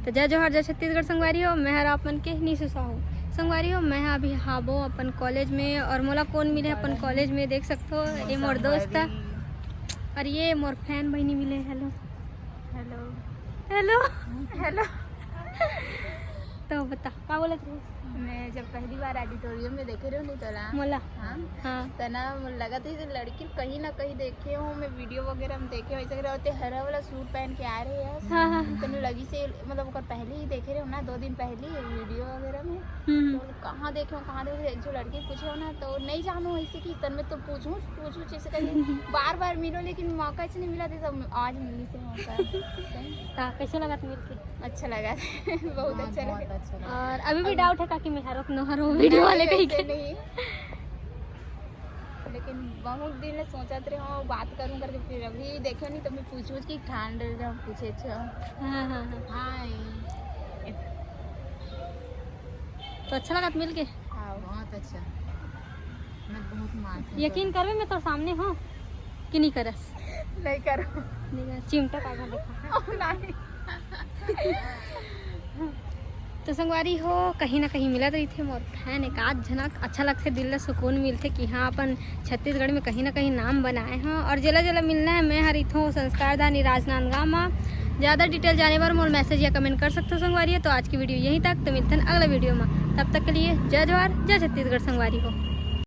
तो जय जोहार जय छत्तीसगढ़ संगवारी हो। मैं हरा अपन के नीसू साहू संगवारी हो। मैं अभी हाबो अपन कॉलेज में और मोला कौन मिले अपन कॉलेज में देख सकते हो। ये मोर दोस्त है और ये मोर फैन बहनी मिले। Hello hello hello hello. तो बता क्या बोले थे? मैं जब पहली बार ऑडिटोरियम में देखे रही तोला मोला हाँ हाँ तना लगा था जैसे लड़की कहीं ना कहीं देखे हो। मैं वीडियो वगैरह में देखे वैसे रहते हरा वाला सूट पहन के आ रहे हैं। हाँ हाँ तने लगी से मतलब ओकर पहले ही देखे रहे हो ना 2 दिन पहले वीडियो वगैरह में। तो कहाँ देखे जो लड़की पूछे हो ना तो नहीं जानो ऐसे कि तन में तो पूछूं जैसे कहीं बार बार मिलो लेकिन मौका ऐसे नहीं मिला था। सब आज मिली से मौका। कैसे लगा था मिलके? अच्छा लगा बहुत अच्छा लगा। और अभी भी डाउट है का कि मैं हरो न हरो वीडियो वाले कहीं के नहीं, लेकिन बहुत दिन से सोचत रहे हो बात करूं करके फिर अभी देखो नहीं तो मैं पूछूं कि ठंड पूछे छो। हाँ हाँ हाँ। हाय तो अच्छा लगा मिल के? हाँ बहुत अच्छा। मैं बहुत मानती हूँ। यकीन करवे मैं तो सामने हूँ कि नहीं करस? नहीं करो नहीं कर चिमटा कागा देखा नहीं। तो संगवारी हो कहीं ना कहीं मिला रही थे मोर फैन एक आध झनक अच्छा लगते दिल में सुकून मिलते कि हाँ अपन छत्तीसगढ़ में कहीं ना कहीं नाम बनाए हैं। और जला जला मिलना है मैं हरी थो संस्कारदानी राजनांदगांव में। ज़्यादा डिटेल जाने पर मोर मैसेज या कमेंट कर सकते हो संगवारी। तो आज की वीडियो यहीं तक, तो मिलते हैं अगला वीडियो में। तब तक के लिए जय जोहार जय छत्तीसगढ़ संगवारी हो।